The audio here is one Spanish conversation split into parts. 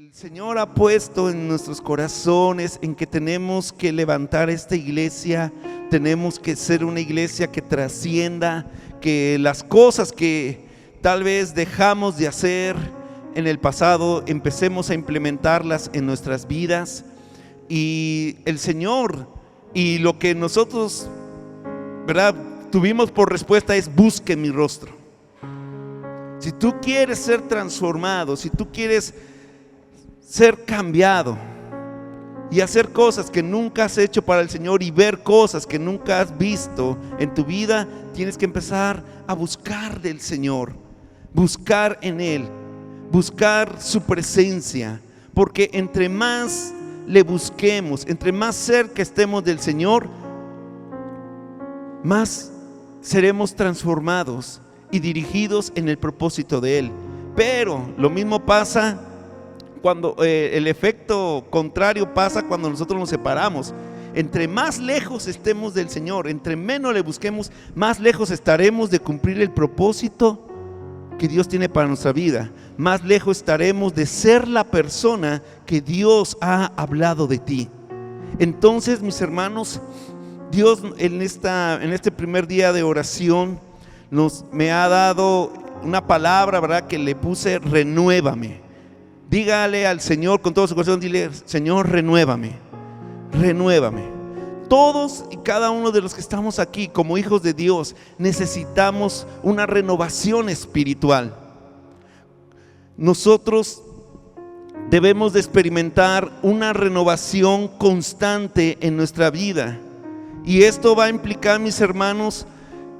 El Señor ha puesto en nuestros corazones en que tenemos que levantar esta iglesia, tenemos que ser una iglesia que trascienda, que las cosas que tal vez dejamos de hacer en el pasado, empecemos a implementarlas en nuestras vidas. Y el Señor, y lo que nosotros, ¿verdad?, tuvimos por respuesta es: busque mi rostro. Si tú quieres ser transformado, si tú quieres ser cambiado y hacer cosas que nunca has hecho para el Señor y ver cosas que nunca has visto en tu vida, tienes que empezar a buscar del Señor, buscar en Él, buscar su presencia, porque entre más le busquemos, entre más cerca estemos del Señor, más seremos transformados y dirigidos en el propósito de Él. Pero lo mismo pasa cuando el efecto contrario pasa cuando nosotros nos separamos. Entre más lejos estemos del Señor, entre menos le busquemos, más lejos estaremos de cumplir el propósito que Dios tiene para nuestra vida. Más lejos estaremos de ser la persona que Dios ha hablado de ti. Entonces, mis hermanos, Dios en este primer día de oración me ha dado una palabra, ¿verdad?, que le puse: renuévame. Dígale al Señor con todo su corazón, dile: Señor, renuévame, renuévame. Todos y cada uno de los que estamos aquí como hijos de Dios necesitamos una renovación espiritual. Nosotros debemos de experimentar una renovación constante en nuestra vida, y esto va a implicar, mis hermanos,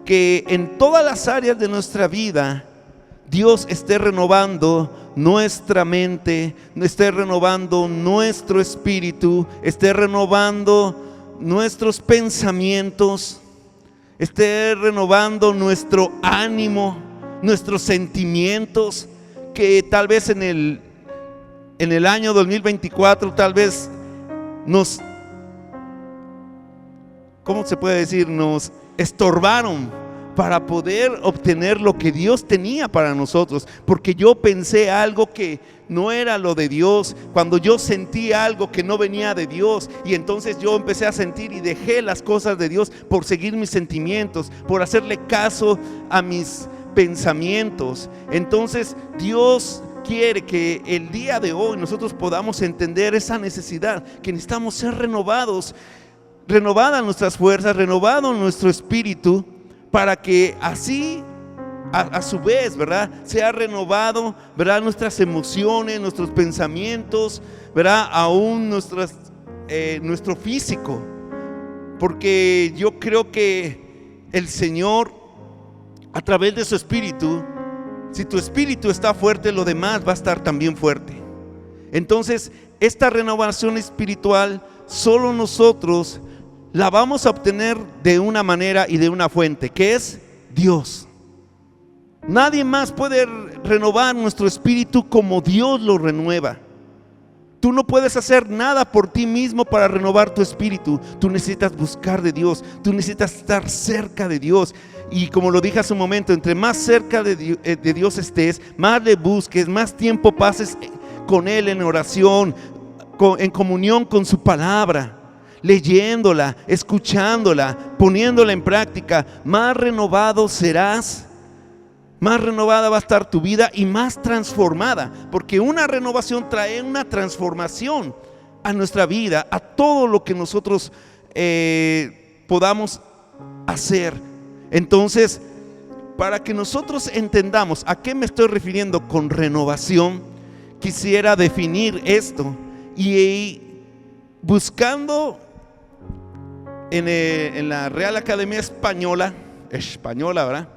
que en todas las áreas de nuestra vida Dios esté renovando nuestra mente, esté renovando nuestro espíritu, esté renovando nuestros pensamientos, esté renovando nuestro ánimo, nuestros sentimientos, que tal vez en el año 2024 tal vez ¿cómo se puede decir?, nos estorbaron para poder obtener lo que Dios tenía para nosotros, porque yo pensé algo que no era lo de Dios, cuando yo sentí algo que no venía de Dios, y entonces yo empecé a sentir y dejé las cosas de Dios por seguir mis sentimientos, por hacerle caso a mis pensamientos. Entonces Dios quiere que el día de hoy nosotros podamos entender esa necesidad, que necesitamos ser renovados, renovadas nuestras fuerzas, renovado nuestro espíritu, para que así a su vez, ¿verdad?, sea renovado, ¿verdad?, nuestras emociones, nuestros pensamientos, ¿verdad?, aún nuestro físico. Porque yo creo que el Señor, a través de su espíritu, si tu espíritu está fuerte, lo demás va a estar también fuerte. Entonces, esta renovación espiritual solo nosotros la vamos a obtener de una manera y de una fuente, que es Dios. Nadie más puede renovar nuestro espíritu como Dios lo renueva. Tú no puedes hacer nada por ti mismo para renovar tu espíritu. Tú necesitas buscar de Dios, tú necesitas estar cerca de Dios. Y como lo dije hace un momento, entre más cerca de Dios estés, más le busques, más tiempo pases con Él en oración, en comunión con su palabra, leyéndola, escuchándola, poniéndola en práctica, más renovado serás, más renovada va a estar tu vida y más transformada, porque una renovación trae una transformación a nuestra vida, a todo lo que nosotros podamos hacer. Entonces, para que nosotros entendamos a qué me estoy refiriendo con renovación, quisiera definir esto, y buscando en la Real Academia Española, ¿verdad?,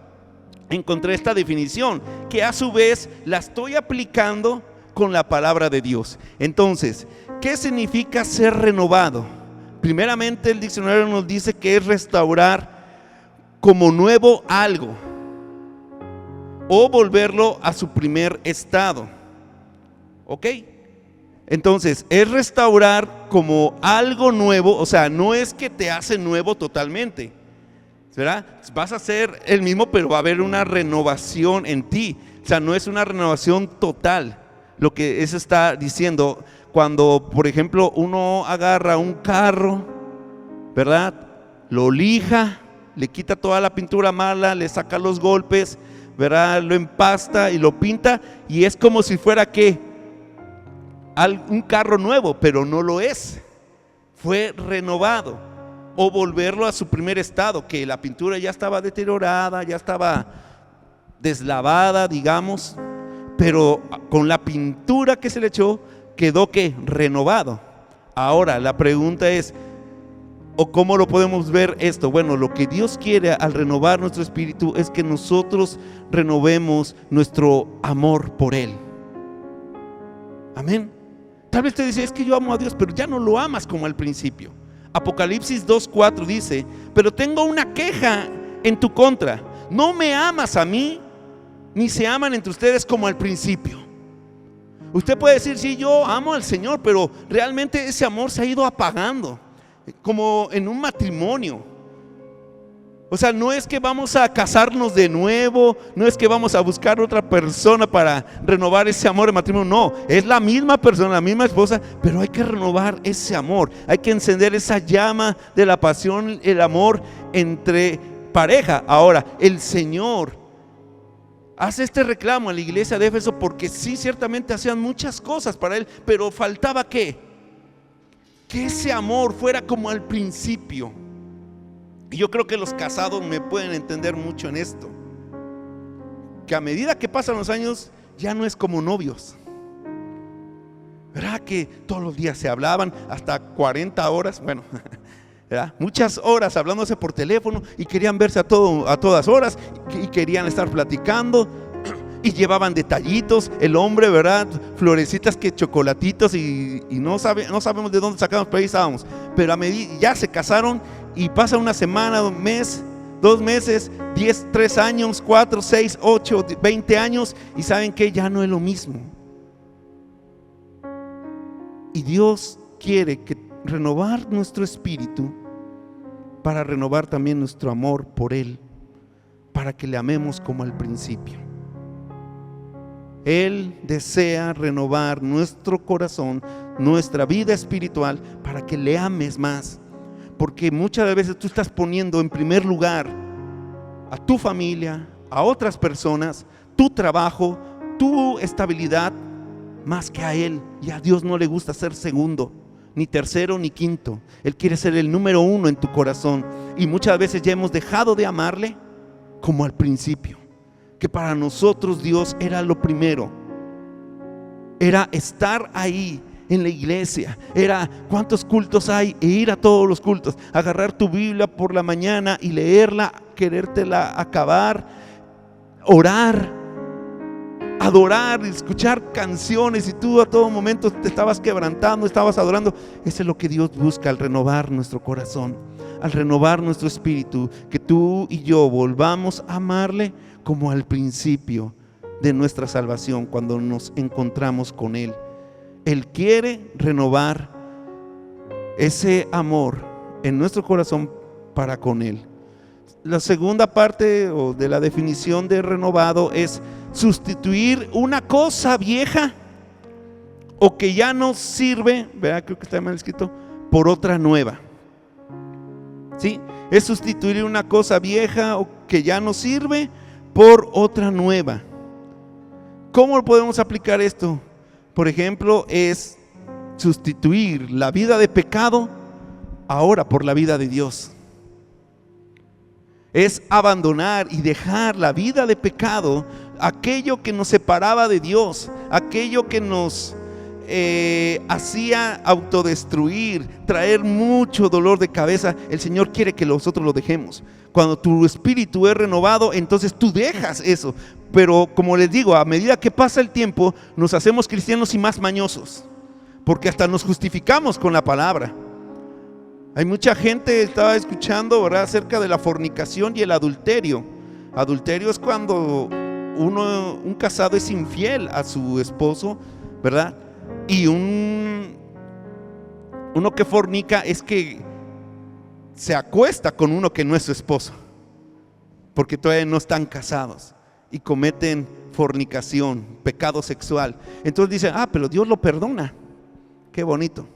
encontré esta definición, que a su vez la estoy aplicando con la palabra de Dios. Entonces, ¿qué significa ser renovado? Primeramente, el diccionario nos dice que es restaurar como nuevo algo o volverlo a su primer estado. ¿Ok? Entonces, es restaurar como algo nuevo, o sea, no es que te hace nuevo totalmente, ¿verdad? Vas a ser el mismo, pero va a haber una renovación en ti. O sea, no es una renovación total. lo que eso está diciendo. Cuando, por ejemplo, uno agarra un carro, ¿verdad? Lo lija, le quita toda la pintura mala, le saca los golpes, ¿verdad? Lo empasta y lo pinta, y es como si fuera ¿qué? Un carro nuevo, pero no lo es. Fue renovado. O volverlo a su primer estado, que la pintura ya estaba deteriorada, ya estaba deslavada, digamos, pero con la pintura que se le echó quedó ¿qué? Renovado. Ahora la pregunta es, ¿o cómo lo podemos ver esto? Bueno, lo que Dios quiere al renovar nuestro espíritu es que nosotros renovemos nuestro amor por Él. Amén. Tal vez te dice, es que yo amo a Dios, pero ya no lo amas como al principio. Apocalipsis 2:4 dice, pero tengo una queja en tu contra, no me amas a mí, ni se aman entre ustedes como al principio. Usted puede decir, sí, yo amo al Señor, pero realmente ese amor se ha ido apagando, como en un matrimonio. O sea, no es que vamos a casarnos de nuevo, no es que vamos a buscar otra persona para renovar ese amor de matrimonio, no, es la misma persona, la misma esposa, pero hay que renovar ese amor, hay que encender esa llama de la pasión, el amor entre pareja. Ahora, el Señor hace este reclamo a la iglesia de Éfeso porque sí, ciertamente hacían muchas cosas para Él, pero faltaba ¿qué? Que ese amor fuera como al principio. Y yo creo que los casados me pueden entender mucho en esto, que a medida que pasan los años ya no es como novios, ¿verdad? Que todos los días se hablaban hasta 40 horas, bueno, ¿verdad? Muchas horas hablándose por teléfono y querían verse a todas horas y querían estar platicando y llevaban detallitos, el hombre, ¿verdad? Florecitas, que chocolatitos y no sabemos de dónde sacamos, pero ahí estábamos. Pero a medida ya se casaron y pasa una semana, un mes, 2 meses, 10, 3 años, 4, 6, 8, 20 años, y saben que ya no es lo mismo. Y Dios quiere renovar nuestro espíritu para renovar también nuestro amor por Él, para que le amemos como al principio. Él desea renovar nuestro corazón, nuestra vida espiritual, para que le ames más. Porque muchas veces tú estás poniendo en primer lugar a tu familia, a otras personas, tu trabajo, tu estabilidad, más que a Él. Y a Dios no le gusta ser segundo, ni tercero, ni quinto. Él quiere ser el número 1 en tu corazón. Y muchas veces ya hemos dejado de amarle como al principio, que para nosotros Dios era lo primero. Era estar ahí en la iglesia, era cuántos cultos hay e ir a todos los cultos, agarrar tu Biblia por la mañana y leerla, querértela acabar, orar, adorar, escuchar canciones, y tú a todo momento te estabas quebrantando, estabas adorando. Eso es lo que Dios busca al renovar nuestro corazón, al renovar nuestro espíritu, que tú y yo volvamos a amarle como al principio de nuestra salvación, cuando nos encontramos con Él. Él quiere renovar ese amor en nuestro corazón para con Él. La segunda parte de la definición de renovado es sustituir una cosa vieja o que ya no sirve, ¿verdad? Creo que está mal escrito, por otra nueva. ¿Sí? Es sustituir una cosa vieja o que ya no sirve por otra nueva. ¿Cómo podemos aplicar esto? Por ejemplo, es sustituir la vida de pecado ahora por la vida de Dios. Es abandonar y dejar la vida de pecado, aquello que nos separaba de Dios, aquello que nos hacía autodestruir, traer mucho dolor de cabeza. El Señor quiere que nosotros lo dejemos. Cuando tu espíritu es renovado, entonces tú dejas eso. Pero como les digo, a medida que pasa el tiempo, nos hacemos cristianos y más mañosos, porque hasta nos justificamos con la palabra. Hay mucha gente, estaba escuchando, ¿verdad?, acerca de la fornicación y el adulterio. Adulterio es cuando un casado es infiel a su esposo, ¿verdad? Y uno que fornica es que se acuesta con uno que no es su esposo, porque todavía no están casados, y cometen fornicación, pecado sexual. Entonces dicen, pero Dios lo perdona. Qué bonito.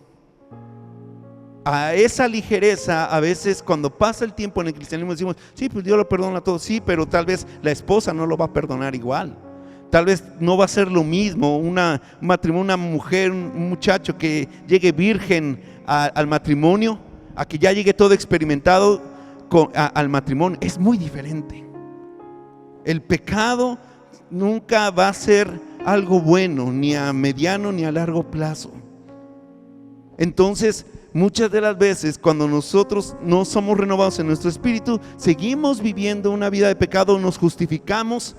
A esa ligereza, a veces cuando pasa el tiempo en el cristianismo decimos, sí, pues Dios lo perdona todo. Sí, pero tal vez la esposa no lo va a perdonar igual. Tal vez no va a ser lo mismo un matrimonio, una mujer, un muchacho que llegue virgen al matrimonio, a que ya llegue todo experimentado al matrimonio. Es muy diferente. El pecado nunca va a ser algo bueno, ni a mediano ni a largo plazo. Entonces, muchas de las veces cuando nosotros no somos renovados en nuestro espíritu, seguimos viviendo una vida de pecado, nos justificamos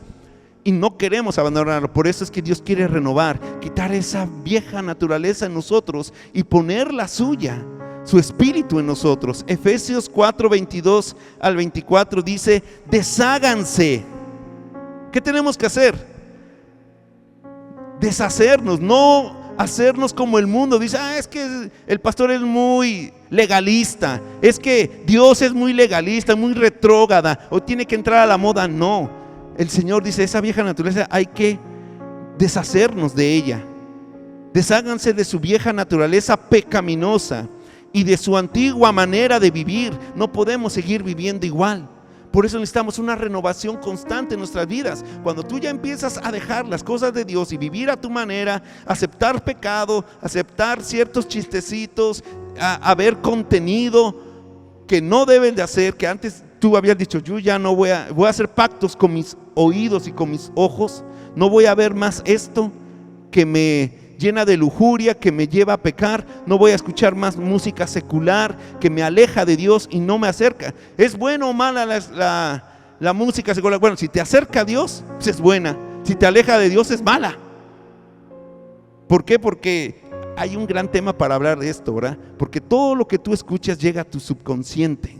y no queremos abandonarlo. Por eso es que Dios quiere renovar, quitar esa vieja naturaleza en nosotros y poner la suya, su espíritu en nosotros. Efesios 4, 22 al 24 dice, desháganse. ¿Qué tenemos que hacer? Deshacernos, no hacernos como el mundo. Dice, es que el pastor es muy legalista, es que Dios es muy legalista, muy retrógrada, o tiene que entrar a la moda. No, el Señor dice, esa vieja naturaleza hay que deshacernos de ella. Desháganse de su vieja naturaleza pecaminosa y de su antigua manera de vivir. No podemos seguir viviendo igual. Por eso necesitamos una renovación constante en nuestras vidas. Cuando tú ya empiezas a dejar las cosas de Dios y vivir a tu manera, aceptar pecado, aceptar ciertos chistecitos, a ver contenido que no deben de hacer, que antes tú habías dicho, yo ya no voy a hacer pactos con mis oídos y con mis ojos, no voy a ver más esto que me llena de lujuria, que me lleva a pecar, no voy a escuchar más música secular que me aleja de Dios y no me acerca. ¿Es buena o mala la música secular? Bueno, si te acerca a Dios, pues es buena. Si te aleja de Dios, es mala. ¿Por qué? Porque hay un gran tema para hablar de esto, ¿verdad? Porque todo lo que tú escuchas llega a tu subconsciente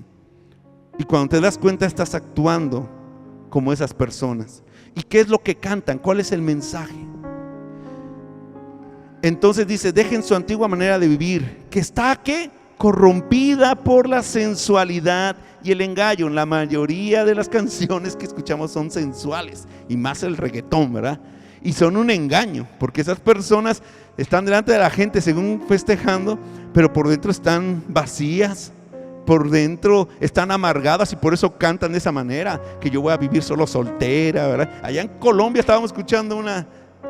y cuando te das cuenta estás actuando como esas personas. ¿Y qué es lo que cantan? ¿Cuál es el mensaje? Entonces dice, dejen su antigua manera de vivir, que está ¿qué? Corrompida por la sensualidad y el engaño. La mayoría de las canciones que escuchamos son sensuales, y más el reggaetón, ¿verdad? Y son un engaño, porque esas personas están delante de la gente según festejando, pero por dentro están vacías, por dentro están amargadas, y por eso cantan de esa manera, que yo voy a vivir solo soltera, ¿verdad? Allá en Colombia estábamos escuchando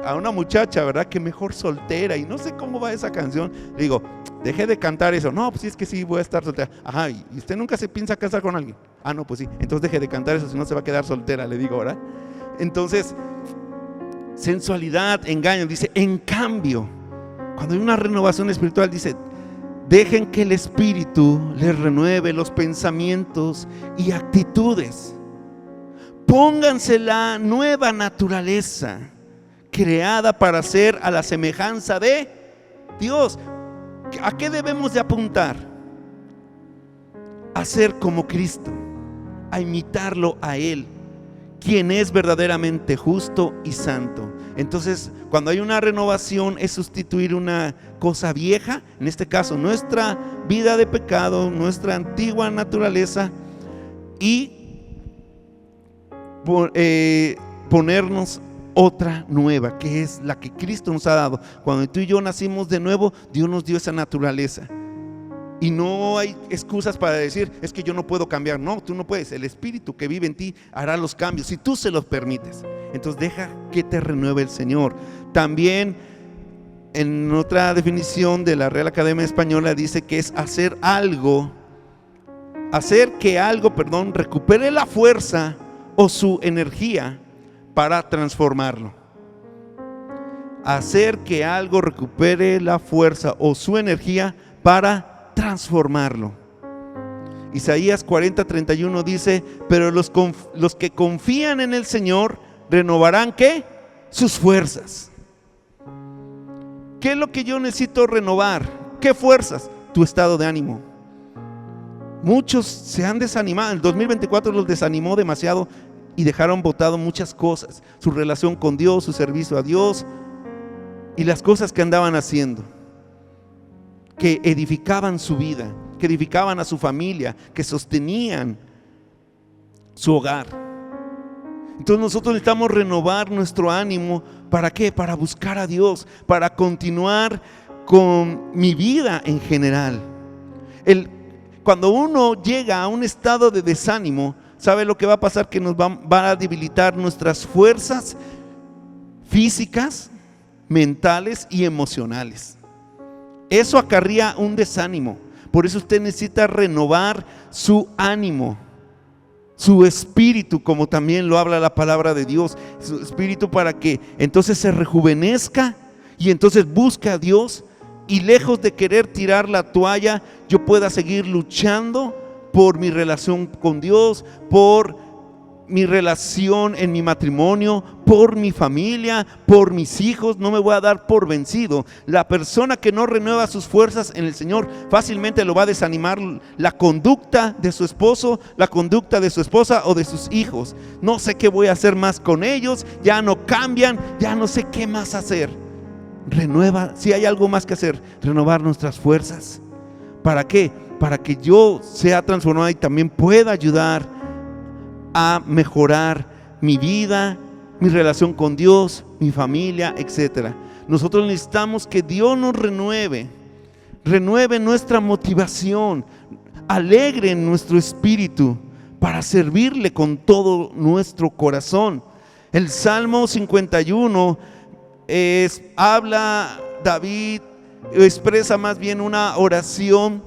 a una muchacha, ¿verdad? Que mejor soltera, y no sé cómo va esa canción. Le digo, deje de cantar eso. No, pues sí, es que sí, voy a estar soltera. Ajá, ¿y usted nunca se piensa casar con alguien? No, pues sí, entonces deje de cantar eso, si no se va a quedar soltera, le digo, ¿verdad? Entonces, sensualidad, engaño. Dice, en cambio, cuando hay una renovación espiritual, dice, dejen que el Espíritu les renueve los pensamientos y actitudes. Pónganse la nueva naturaleza, creada para ser a la semejanza de Dios. ¿A qué debemos de apuntar? A ser como Cristo, a imitarlo a Él, quien es verdaderamente justo y santo. Entonces, cuando hay una renovación, es sustituir una cosa vieja, en este caso nuestra vida de pecado, nuestra antigua naturaleza, y ponernos otra nueva, que es la que Cristo nos ha dado. Cuando tú y yo nacimos de nuevo, Dios nos dio esa naturaleza. Y no hay excusas para decir, es que yo no puedo cambiar. No, tú no puedes. El Espíritu que vive en ti hará los cambios, si tú se los permites. Entonces deja que te renueve el Señor. También en otra definición de la Real Academia Española dice que es hacer que algo recupere la fuerza o su energía para transformarlo. Hacer que algo recupere la fuerza o su energía para transformarlo. Isaías 40:31 dice, pero los que confían en el Señor renovarán ¿qué? Sus fuerzas. ¿Qué es lo que yo necesito renovar? ¿Qué fuerzas? Tu estado de ánimo. Muchos se han desanimado. El 2024 los desanimó demasiado y dejaron botado muchas cosas, su relación con Dios, su servicio a Dios y las cosas que andaban haciendo, que edificaban su vida, que edificaban a su familia, que sostenían su hogar. Entonces nosotros necesitamos renovar nuestro ánimo. ¿Para qué? Para buscar a Dios, para continuar con mi vida en general. Cuando uno llega a un estado de desánimo, ¿sabe lo que va a pasar? Que nos va a debilitar nuestras fuerzas físicas, mentales y emocionales. Eso acarrea un desánimo. Por eso usted necesita renovar su ánimo, su espíritu, como también lo habla la palabra de Dios, su espíritu, para que entonces se rejuvenezca y entonces busque a Dios, y lejos de querer tirar la toalla, yo pueda seguir luchando por mi relación con Dios, por mi relación en mi matrimonio, por mi familia, por mis hijos. No me voy a dar por vencido. La persona que no renueva sus fuerzas en el Señor fácilmente lo va a desanimar la conducta de su esposo, la conducta de su esposa o de sus hijos. No sé qué voy a hacer más con ellos, ya no cambian, ya no sé qué más hacer. Renueva, si hay algo más que hacer, renovar nuestras fuerzas. ¿Para qué? Para que yo sea transformado y también pueda ayudar a mejorar mi vida, mi relación con Dios, mi familia, etc. Nosotros necesitamos que Dios nos renueve nuestra motivación, alegre nuestro espíritu para servirle con todo nuestro corazón. El Salmo 51 habla, David expresa más bien una oración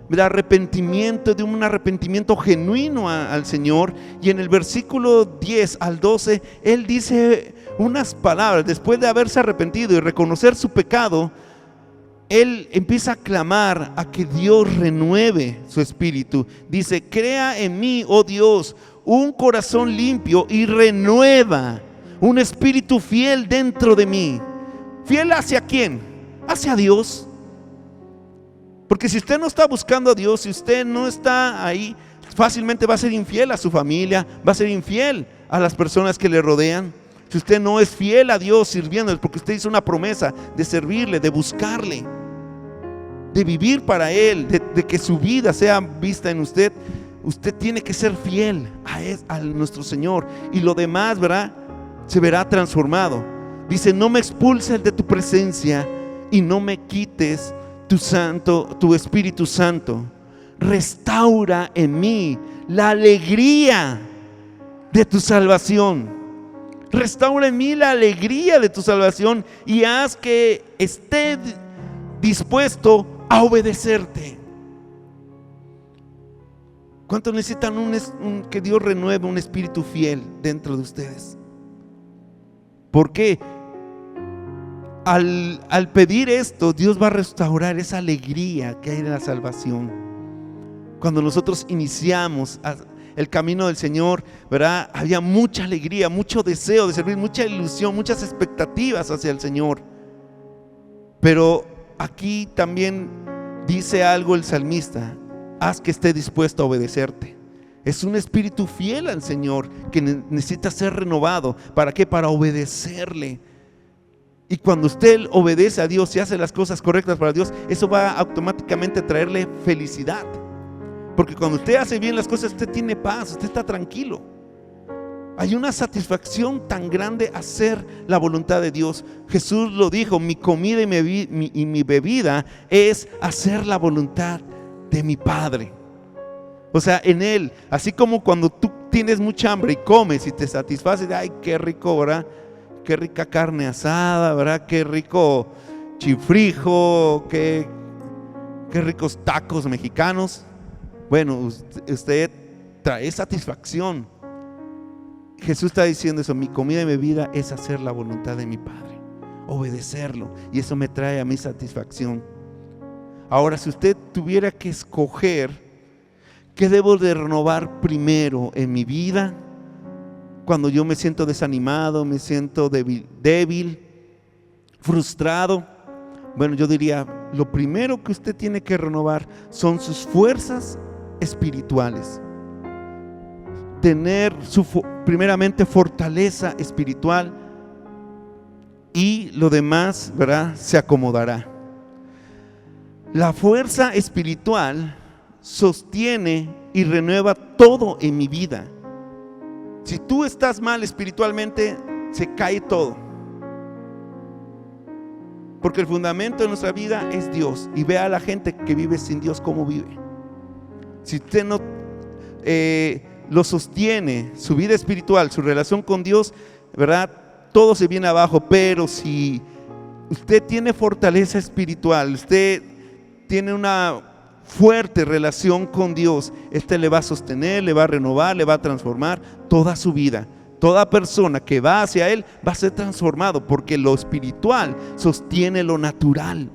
de arrepentimiento, de un arrepentimiento genuino al Señor. Y en el versículo 10 al 12 él dice unas palabras. Después de haberse arrepentido y reconocer su pecado, él empieza a clamar a que Dios renueve su espíritu. Dice: crea en mí, oh Dios, un corazón limpio y renueva un espíritu fiel dentro de mí. ¿Fiel hacia quién? Hacia Dios. Porque si usted no está buscando a Dios, si usted no está ahí, fácilmente va a ser infiel a su familia, va a ser infiel a las personas que le rodean. Si usted no es fiel a Dios sirviéndole, porque usted hizo una promesa de servirle, de buscarle, de vivir para Él, de que su vida sea vista en usted, usted tiene que ser fiel a nuestro Señor, y lo demás, ¿verdad?, se verá transformado. Dice: no me expulses de tu presencia y no me quites tu Espíritu Santo. Restaura en mí la alegría de tu salvación. Restaura en mí la alegría de tu salvación y haz que esté dispuesto a obedecerte. ¿Cuántos necesitan que Dios renueve un espíritu fiel dentro de ustedes? ¿Por qué? Al pedir esto, Dios va a restaurar esa alegría que hay en la salvación. Cuando nosotros iniciamos el camino del Señor, ¿verdad?, había mucha alegría, mucho deseo de servir, mucha ilusión, muchas expectativas hacia el Señor. Pero aquí también dice algo el salmista: haz que esté dispuesto a obedecerte. Es un espíritu fiel al Señor que necesita ser renovado. ¿Para qué? Para obedecerle. Y cuando usted obedece a Dios y hace las cosas correctas para Dios, eso va automáticamente a traerle felicidad. Porque cuando usted hace bien las cosas, usted tiene paz, usted está tranquilo. Hay una satisfacción tan grande hacer la voluntad de Dios. Jesús lo dijo: mi comida y mi bebida es hacer la voluntad de mi Padre. O sea, en Él, así como cuando tú tienes mucha hambre y comes y te satisfaces, ay, qué rico, ¿verdad? Qué rica carne asada, ¿verdad? Qué rico chifrijo, qué ricos tacos mexicanos. Bueno, usted trae satisfacción. Jesús está diciendo eso: mi comida y mi bebida es hacer la voluntad de mi Padre, obedecerlo, y eso me trae a mi satisfacción. Ahora, si usted tuviera que escoger qué debo de renovar primero en mi vida, cuando yo me siento desanimado, me siento débil, frustrado, bueno, yo diría: lo primero que usted tiene que renovar son sus fuerzas espirituales. Tener primeramente fortaleza espiritual, y lo demás, ¿verdad?, se acomodará. La fuerza espiritual sostiene y renueva todo en mi vida. Si tú estás mal espiritualmente, se cae todo. Porque el fundamento de nuestra vida es Dios. Y vea a la gente que vive sin Dios cómo vive. Si usted no lo sostiene, su vida espiritual, su relación con Dios, ¿verdad? Todo se viene abajo. Pero si usted tiene fortaleza espiritual, usted tiene una fuerte relación con Dios, este le va a sostener, le va a renovar, le va a transformar toda su vida. Toda persona que va hacia Él va a ser transformado, porque lo espiritual sostiene lo natural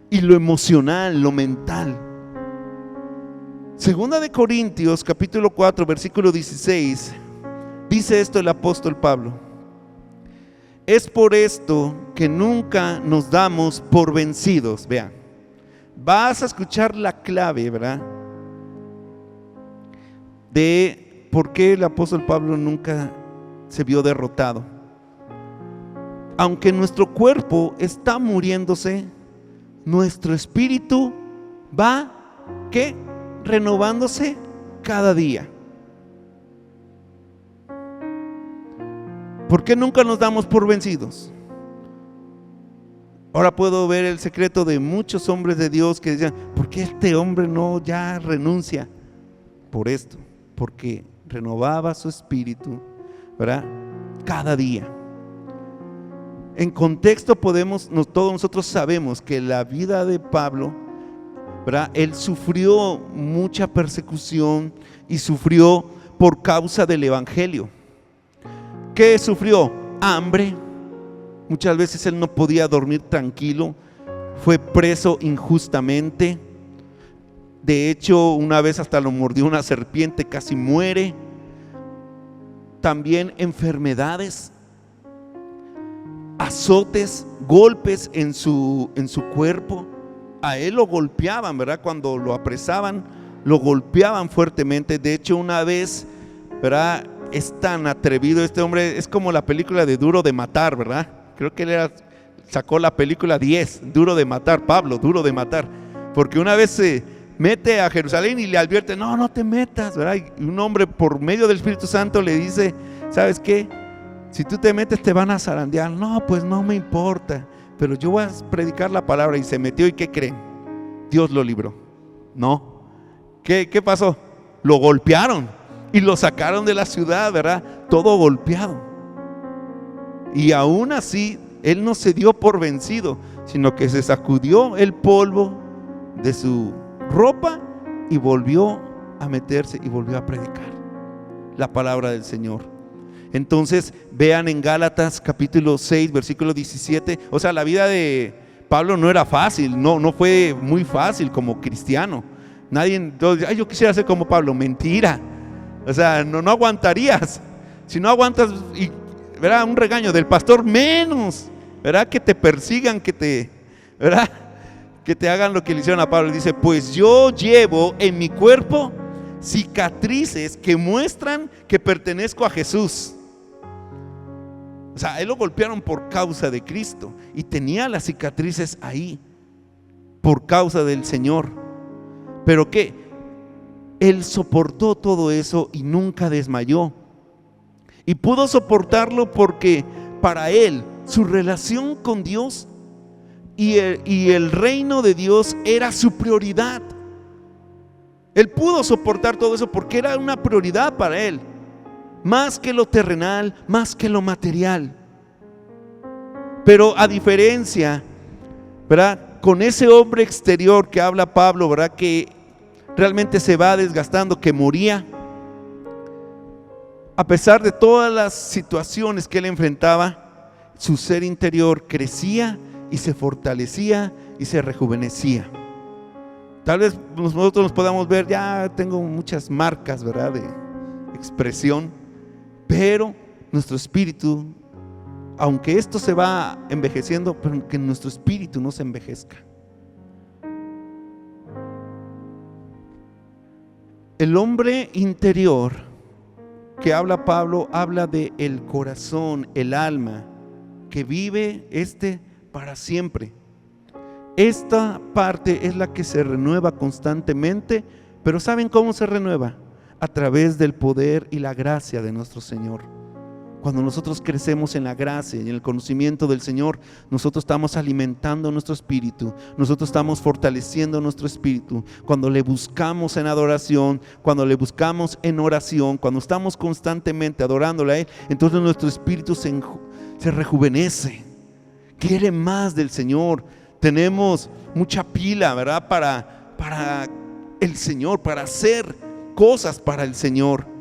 y lo emocional, lo mental. Segunda de Corintios capítulo 4 versículo 16 dice esto el apóstol Pablo: es por esto que nunca nos damos por vencidos. Vean, vas a escuchar la clave, ¿verdad?, de por qué el apóstol Pablo nunca se vio derrotado. Aunque nuestro cuerpo está muriéndose, nuestro espíritu va, ¿qué?, renovándose cada día. ¿Por qué nunca nos damos por vencidos? Ahora puedo ver el secreto de muchos hombres de Dios que decían: ¿por qué este hombre no ya renuncia? Por esto, porque renovaba su espíritu, ¿verdad?, cada día. En contexto todos nosotros sabemos que la vida de Pablo, ¿verdad?, él sufrió mucha persecución y sufrió por causa del evangelio. ¿Qué sufrió? Hambre. Muchas veces él no podía dormir tranquilo, fue preso injustamente. De hecho, una vez hasta lo mordió una serpiente, casi muere. También enfermedades, azotes, golpes en su cuerpo. A él lo golpeaban, ¿verdad? Cuando lo apresaban, lo golpeaban fuertemente. De hecho, una vez, ¿verdad?, es tan atrevido este hombre, es como la película de Duro de Matar, ¿verdad? Creo que él sacó la película 10, Duro de Matar, Pablo, Duro de Matar. Porque una vez se mete a Jerusalén y le advierte: no te metas, ¿verdad? Y un hombre por medio del Espíritu Santo le dice: ¿sabes qué? Si tú te metes te van a zarandear. No, pues no me importa, pero yo voy a predicar la palabra. Y se metió, ¿y qué creen? Dios lo libró. No. ¿Qué pasó? Lo golpearon y lo sacaron de la ciudad, ¿verdad? Todo golpeado. Y aún así él no se dio por vencido, sino que se sacudió el polvo de su ropa y volvió a meterse y volvió a predicar la palabra del Señor. Entonces vean en Gálatas capítulo 6 versículo 17. O sea, la vida de Pablo no era fácil, no fue muy fácil como cristiano. Nadie, yo quisiera ser como Pablo. Mentira. O sea, no aguantarías. Si no aguantas, y ¿verdad?, un regaño del pastor, menos, ¿verdad?, que te persigan, ¿verdad?, que te hagan lo que le hicieron a Pablo. Dice: pues yo llevo en mi cuerpo cicatrices que muestran que pertenezco a Jesús. O sea, él lo golpearon por causa de Cristo y tenía las cicatrices ahí por causa del Señor. Pero ¿qué? Él soportó todo eso y nunca desmayó. Y pudo soportarlo porque para él su relación con Dios y el reino de Dios era su prioridad. Él pudo soportar todo eso porque era una prioridad para él, más que lo terrenal, más que lo material. Pero a diferencia, ¿verdad?, con ese hombre exterior que habla Pablo, ¿verdad?, que realmente se va desgastando, que moría, a pesar de todas las situaciones que él enfrentaba, su ser interior crecía y se fortalecía y se rejuvenecía. Tal vez nosotros nos podamos ver: ya tengo muchas marcas, ¿verdad?, de expresión, pero nuestro espíritu, aunque esto se va envejeciendo, pero que nuestro espíritu no se envejezca. El hombre interior que habla Pablo habla de el corazón, el alma, que vive para siempre. Esta parte es la que se renueva constantemente, pero ¿saben cómo se renueva? a través del poder y la gracia de nuestro Señor. Cuando nosotros crecemos en la gracia y en el conocimiento del Señor, nosotros estamos alimentando nuestro espíritu, nosotros estamos fortaleciendo nuestro espíritu. Cuando le buscamos en adoración, cuando le buscamos en oración, cuando estamos constantemente adorándole a Él, entonces nuestro espíritu se rejuvenece, quiere más del Señor. Tenemos mucha pila, ¿verdad? Para el Señor, para hacer cosas para el Señor.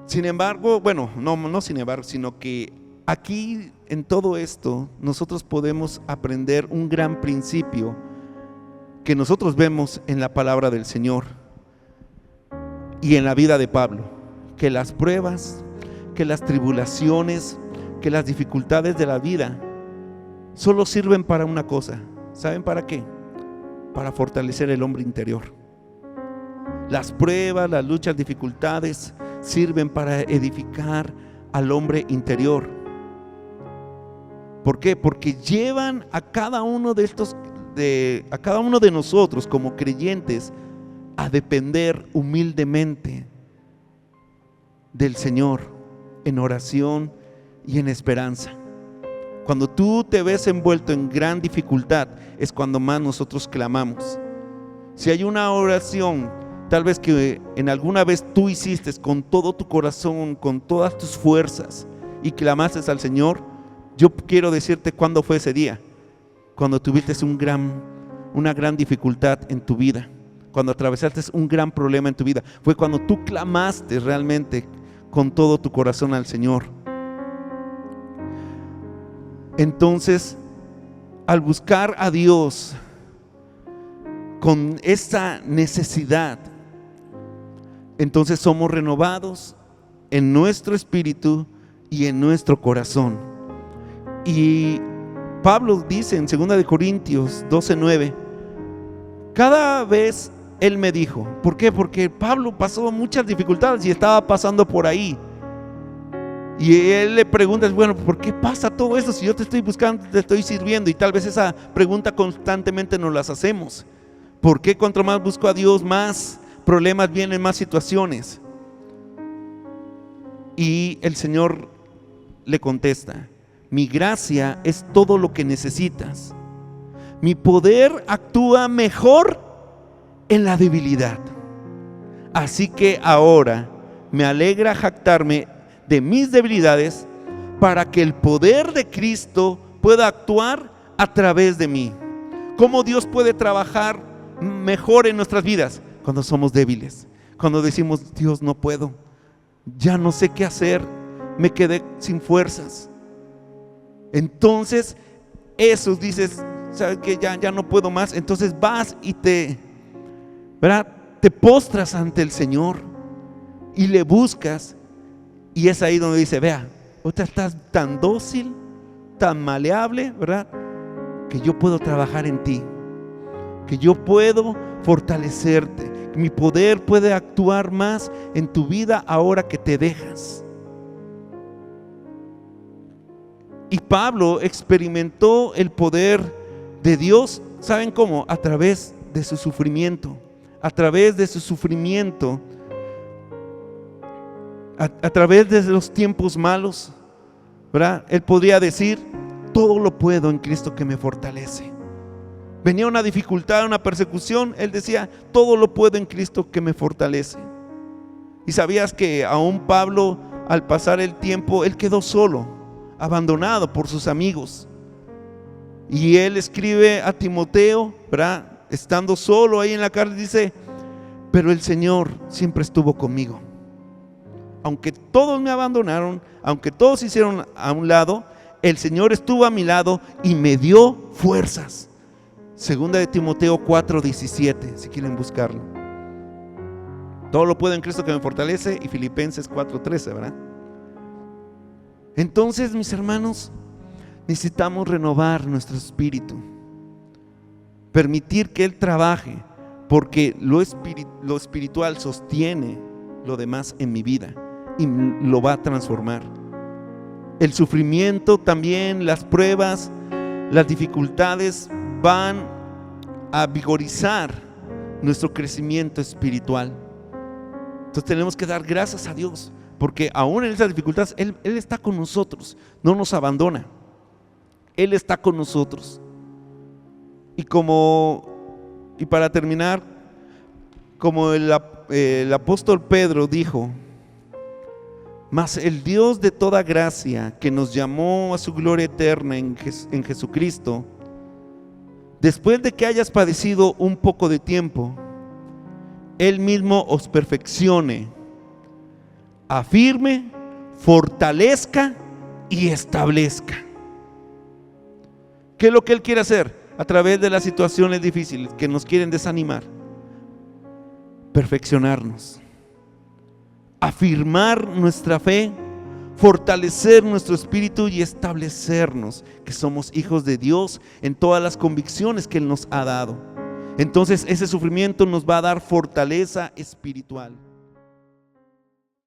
Sin embargo, bueno, no sin embargo, sino que aquí en todo esto nosotros podemos aprender un gran principio que nosotros vemos en la palabra del Señor y en la vida de Pablo, que las pruebas, que las tribulaciones, que las dificultades de la vida solo sirven para una cosa. ¿Saben para qué? Para fortalecer el hombre interior. Las pruebas, las luchas, dificultades sirven para edificar al hombre interior. ¿Por qué? Porque llevan a cada uno de nosotros como creyentes a depender humildemente del Señor en oración y en esperanza. Cuando tú te ves envuelto en gran dificultad, es cuando más nosotros clamamos. Si hay una oración tal vez que en alguna vez tú hiciste con todo tu corazón, con todas tus fuerzas, y clamaste al Señor, yo quiero decirte cuándo fue ese día. Cuando tuviste una gran dificultad en tu vida, cuando atravesaste un gran problema en tu vida, fue cuando tú clamaste realmente con todo tu corazón al Señor. Entonces, al buscar a Dios con esa necesidad, entonces somos renovados en nuestro espíritu y en nuestro corazón. Y Pablo dice en 2 Corintios 12:9, cada vez él me dijo, ¿por qué? Porque Pablo pasó muchas dificultades y estaba pasando por ahí. Y él le pregunta, bueno, ¿por qué pasa todo eso? Si yo te estoy buscando, te estoy sirviendo. Y tal vez esa pregunta constantemente nos las hacemos. ¿Por qué cuanto más busco a Dios, más problemas vienen, más situaciones? Y el Señor le contesta, mi gracia es todo lo que necesitas. Mi poder actúa mejor en la debilidad. Así que ahora me alegra jactarme de mis debilidades para que el poder de Cristo pueda actuar a través de mí. ¿Cómo Dios puede trabajar mejor en nuestras vidas? Cuando somos débiles, cuando decimos, Dios, no puedo, ya no sé qué hacer, me quedé sin fuerzas. Entonces eso dices, sabes que ya no puedo más. Entonces vas y te postras ante el Señor y le buscas. Y es ahí donde dice, vea, ahorita estás tan dócil, tan maleable, ¿verdad? Que yo puedo trabajar en ti, que yo puedo fortalecerte, que mi poder puede actuar más en tu vida ahora que te dejas. Y Pablo experimentó el poder de Dios, ¿saben cómo? A través de su sufrimiento, a través de su sufrimiento. A través de los tiempos malos, ¿verdad? Él podría decir, todo lo puedo en Cristo que me fortalece. Venía una dificultad, una persecución, él decía, todo lo puedo en Cristo que me fortalece. Y sabías que aún Pablo, al pasar el tiempo, él quedó solo, abandonado por sus amigos. Y él escribe a Timoteo, ¿verdad? Estando solo ahí en la cárcel, dice, pero el Señor siempre estuvo conmigo. Aunque todos me abandonaron, aunque todos se hicieron a un lado, el Señor estuvo a mi lado y me dio fuerzas. Segunda de Timoteo 4:17, si quieren buscarlo. Todo lo puedo en Cristo que me fortalece, y Filipenses 4:13, ¿verdad? Entonces, mis hermanos, necesitamos renovar nuestro espíritu, permitir que Él trabaje, porque lo espiritual sostiene lo demás en mi vida y lo va a transformar. El sufrimiento también, las pruebas, las dificultades van a vigorizar nuestro crecimiento espiritual. Entonces tenemos que dar gracias a Dios, porque aún en esas dificultades Él está con nosotros, no nos abandona. Él está con nosotros. Y para terminar, como el apóstol Pedro dijo: mas el Dios de toda gracia, que nos llamó a su gloria eterna en Jesucristo, después de que hayas padecido un poco de tiempo, Él mismo os perfeccione, afirme, fortalezca y establezca. ¿Qué es lo que Él quiere hacer? A través de las situaciones difíciles que nos quieren desanimar, perfeccionarnos, afirmar nuestra fe, fortalecer nuestro espíritu y establecernos que somos hijos de Dios en todas las convicciones que Él nos ha dado. Entonces ese sufrimiento nos va a dar fortaleza espiritual.